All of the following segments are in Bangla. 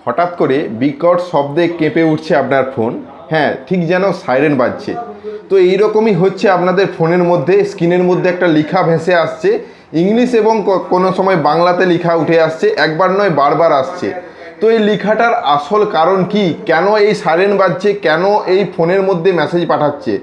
হঠাৎ করে বিকট শব্দে কেঁপে উঠছে আপনার ফোন। হ্যাঁ, ঠিক যেন সাইরেন বাজছে। তো এইরকমই হচ্ছে আপনাদের ফোনের মধ্যে, স্ক্রিনের মধ্যে একটা লেখা ভেসে আসছে, ইংলিশ এবং কোনো সময় বাংলাতে লেখা উঠে আসছে, একবার নয় বারবার আসছে। তো এই লেখাটার আসল কারণ কি, কেন এই সাইরেন বাজছে, কেন এই ফোনের মধ্যে মেসেজ পাঠাচ্ছে,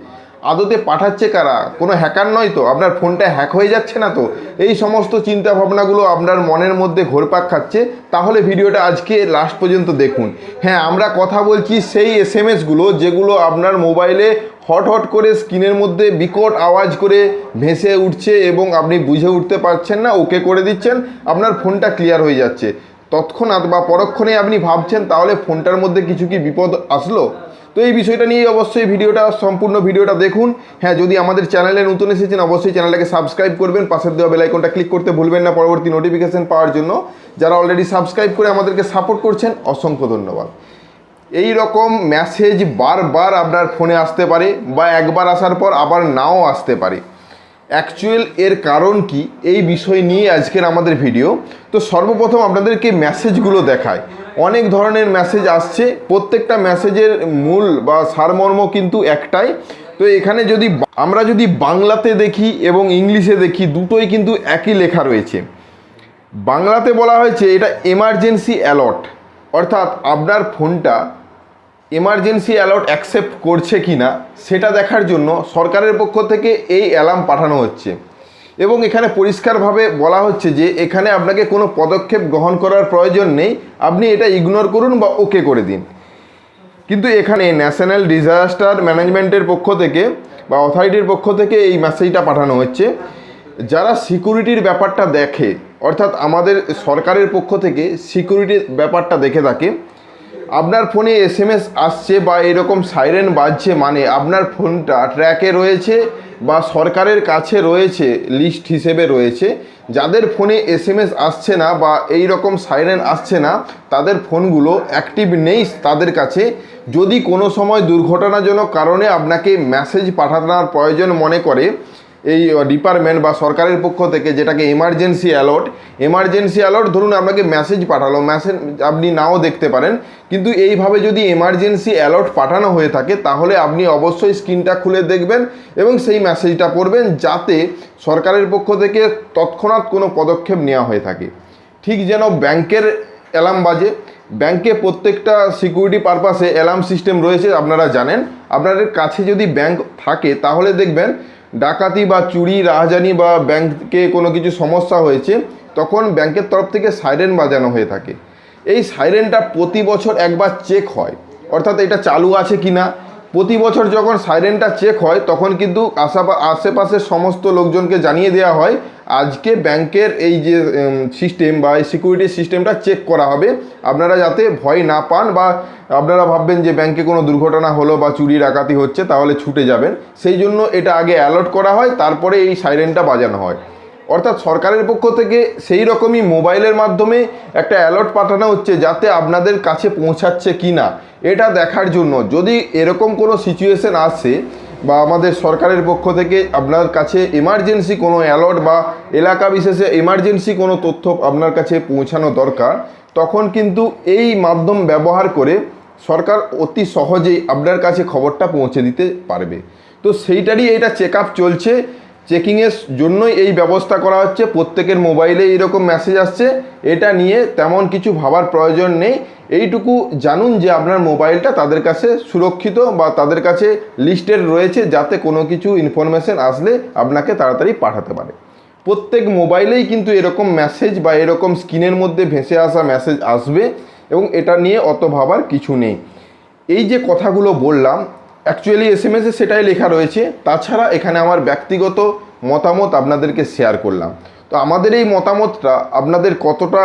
আদতে পাঠাচ্ছে কারা, কোনো হ্যাকার নয় তো, আপনার ফোনটা হ্যাক হয়ে যাচ্ছে না তো? এই সমস্ত চিন্তা ভাবনাগুলো আপনার মনের মধ্যে ঘোরপাক খাচ্ছে। তাহলে ভিডিওটা আজকে লাস্ট পর্যন্ত দেখুন। হ্যাঁ, আমরা কথা বলছি সেই এসএমএসগুলো যেগুলো আপনার মোবাইলে হট হট করে স্ক্রিনের মধ্যে বিকট আওয়াজ করে ভেসে উঠছে এবং আপনি বুঝে উঠতে পারছেন না, ওকে করে দিচ্ছেন, আপনার ফোনটা ক্লিয়ার হয়ে যাচ্ছে। তৎক্ষণাৎ বা পরক্ষণে আপনি ভাবছেন তাহলে ফোনটার মধ্যে কিছু কি বিপদ আসলো? তো এই বিষয়টা নিয়ে অবশ্যই ভিডিওটা, সম্পূর্ণ ভিডিওটা দেখুন। হ্যাঁ, যদি আমাদের চ্যানেলে নতুন এসেছেন অবশ্যই চ্যানেলটাকে সাবস্ক্রাইব করবেন, পাশের দেওয়া বেল আইকনটা ক্লিক করতে ভুলবেন না পরবর্তী নোটিফিকেশন পাওয়ার জন্য। যারা অলরেডি সাবস্ক্রাইব করে আমাদেরকে সাপোর্ট করছেন অসংখ্য ধন্যবাদ। এই রকম মেসেজ বারবার আপনার ফোনে আসতে পারে বা একবার আসার পর আবার নাও আসতে পারে। অ্যাকচুয়াল এর কারণ কি, এই বিষয় নিয়ে আজকের আমাদের ভিডিও। তো সর্বপ্রথম আপনাদেরকে মেসেজগুলো দেখায়। অনেক ধরনের মেসেজ আসছে, প্রত্যেকটা মেসেজের মূল বা সারমর্ম কিন্তু একটাই। তো এখানে আমরা যদি বাংলাতে দেখি এবং ইংলিশে দেখি, দুটোই কিন্তু একই লেখা রয়েছে। বাংলাতে বলা হয়েছে এটা এমার্জেন্সি অ্যালার্ট, অর্থাৎ আপনার ফোনটা এমার্জেন্সি অ্যালার্ট অ্যাকসেপ্ট করছে কি না সেটা দেখার জন্য সরকারের পক্ষ থেকে এই অ্যালার্ম পাঠানো হচ্ছে। এবং এখানে পরিষ্কারভাবে বলা হচ্ছে যে এখানে আপনাকে কোনো পদক্ষেপ গ্রহণ করার প্রয়োজন নেই, আপনি এটা ইগনোর করুন বা ওকে করে দিন। কিন্তু এখানে ন্যাশনাল ডিজাস্টার ম্যানেজমেন্টের পক্ষ থেকে বা অথরিটির পক্ষ থেকে এই মেসেজটা পাঠানো হচ্ছে। যারা সিকিউরিটির ব্যাপারটা দেখে, অর্থাৎ আমাদের সরকারের পক্ষ থেকে সিকিউরিটির ব্যাপারটা দেখে থাকে, আপনার ফোনে এসএমএস আসছে বা এরকম সাইরেন বাজছে মানে আপনার ফোনটা ট্র্যাকে রয়েছে বা সরকারের কাছে রয়েছে, লিস্ট হিসেবে রয়েছে। যাদের ফোনে এসএমএস আসছে না বা এই রকম সাইরেন আসছে না, তাদের ফোনগুলো অ্যাক্টিভ নেই তাদের কাছে। যদি কোনো সময় দুর্ঘটনাজনক কারণে আপনাকে মেসেজ পাঠানোর প্রয়োজন মনে করে এই ডিপার্টমেন্ট বা সরকারের পক্ষ থেকে, যেটাকে এমার্জেন্সি অ্যালার্ট, ধরুন আপনাকে মেসেজ পাঠালো, মেসেজ আপনি নাও দেখতে পারেন, কিন্তু এইভাবে যদি এমার্জেন্সি অ্যালার্ট পাঠানো হয়ে থাকে তাহলে আপনি অবশ্যই স্ক্রিনটা খুলে দেখবেন এবং সেই মেসেজটা পড়বেন, যাতে সরকারের পক্ষ থেকে তৎক্ষণাৎ কোনো পদক্ষেপ নেওয়া হয়ে থাকে। ঠিক যেন ব্যাংকের অ্যালার্ম বাজে, ব্যাংকে প্রত্যেকটা সিকিউরিটি পারপাসে অ্যালার্ম সিস্টেম রয়েছে, আপনারা জানেন। আপনাদের কাছে যদি ব্যাংক থাকে তাহলে দেখবেন ডাকাতি বা চুরি, রাহাজানি বা ব্যাংকে কোনো কিছু সমস্যা হয়েছে, তখন ব্যাংকের তরফ থেকে সাইরেন বাজানো হয়ে থাকে। এই সাইরেনটা প্রতি বছর একবার চেক হয়, অর্থাৎ এটা চালু আছে কি না। প্রতি বছর যখন সাইরেনটা চেক হয় তখন কিন্তু আশেপাশের সমস্ত লোকজনকে জানিয়ে দেওয়া হয় আজকে ব্যাংকের এই যে সিস্টেম বা এই সিকিউরিটি সিস্টেমটা চেক করা হবে, আপনারা যাতে ভয় না পান বা আপনারা ভাববেন যে ব্যাংকে কোনো দুর্ঘটনা হলো বা চুরি ডাকাতি হচ্ছে তাহলে ছুটে যাবেন। সেই জন্য এটা আগে অ্যালার্ট করা হয়, তারপরে এই সাইরেনটা বাজানো হয়। অর্থাৎ সরকারের পক্ষ থেকে সেই রকমই মোবাইলের মাধ্যমে একটা অ্যালার্ট পাঠানো হচ্ছে, যাতে আপনাদের কাছে পৌঁছাচ্ছে কি না এটা দেখার জন্য। যদি এরকম কোনো সিচুয়েশন আসে বা আমাদের সরকারের পক্ষ থেকে আপনার কাছে এমার্জেন্সি কোনো অ্যালার্ট বা এলাকা বিশেষে এমার্জেন্সি কোনো তথ্য আপনার কাছে পৌঁছানো দরকার, তখন কিন্তু এই মাধ্যম ব্যবহার করে সরকার অতি সহজেই আপনার কাছে খবরটা পৌঁছে দিতে পারবে। তো সেইটারই এটা চেক আপ চলছে, চেকিংয়ের জন্যই এই ব্যবস্থা করা হচ্ছে। প্রত্যেকের মোবাইলে এইরকম মেসেজ আসছে, এটা নিয়ে তেমন কিছু ভাবার প্রয়োজন নেই। এইটুকু জানুন যে আপনার মোবাইলটা তাদের কাছে সুরক্ষিত বা তাদের কাছে লিস্টেড রয়েছে, যাতে কোনো কিছু ইনফরমেশন আসলে আপনাকে তাড়াতাড়ি পাঠাতে পারে। প্রত্যেক মোবাইলেই কিন্তু এরকম মেসেজ বা এরকম স্ক্রিনের মধ্যে ভেসে আসা মেসেজ আসবে এবং এটা নিয়ে অত ভাবার কিছু নেই। এই যে কথাগুলো বললাম অ্যাকচুয়ালি এসএমএসে সেটাই লেখা রয়েছে। তাছাড়া এখানে আমার ব্যক্তিগত মতামত আপনাদেরকে শেয়ার করলাম। তো আমাদের এই মতামতটা আপনাদের কতটা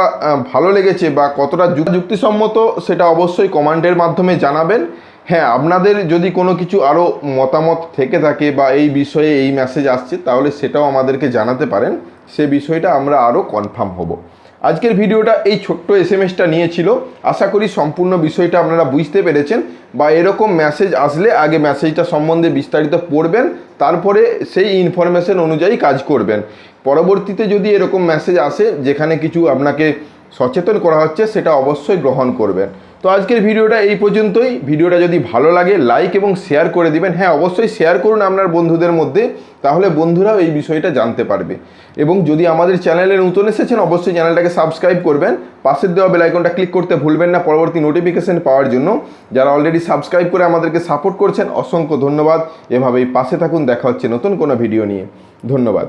ভালো লেগেছে বা কতটা যুক্তিসম্মত সেটা অবশ্যই কমেন্টের মাধ্যমে জানাবেন। হ্যাঁ, আপনাদের যদি কোনো কিছু আরও মতামত থেকে থাকে বা এই বিষয়ে এই মেসেজ আসছে তাহলে সেটাও আমাদেরকে জানাতে পারেন, সে বিষয়টা আমরা আরও কনফার্ম হব। আজকের ভিডিওটা এই ছোট্ট এসএমএসটা নিয়েছিল। আশা করি সম্পূর্ণ বিষয়টা আপনারা বুঝতে পেরেছেন বা এরকম মেসেজ আসলে আগে মেসেজটা সম্বন্ধে বিস্তারিত পড়বেন, তারপরে সেই ইনফরমেশন অনুযায়ী কাজ করবেন। পরবর্তীতে যদি এরকম মেসেজ আসে যেখানে কিছু আপনাকে সচেতন করা হচ্ছে, সেটা অবশ্যই গ্রহণ করবেন। তো আজকের ভিডিওটা এই পর্যন্তই। ভিডিওটা যদি ভালো লাগে লাইক এবং শেয়ার করে দিবেন। হ্যাঁ, অবশ্যই শেয়ার করুন আপনার বন্ধুদের মধ্যে, তাহলে বন্ধুরাও এই বিষয়টা জানতে পারবে। এবং যদি আমাদের চ্যানেলে নতুন এসেছেন অবশ্যই চ্যানেলটাকে সাবস্ক্রাইব করবেন। পাশের দেওয়া বেল আইকনটা ক্লিক করতে ভুলবেন না পরবর্তী নোটিফিকেশন পাওয়ার জন্য। যারা অলরেডি সাবস্ক্রাইব করে আমাদেরকে সাপোর্ট করছেন অসংখ্য ধন্যবাদ। এভাবেই পাশে থাকুন, দেখা হচ্ছে নতুন কোনো ভিডিও নিয়ে। ধন্যবাদ।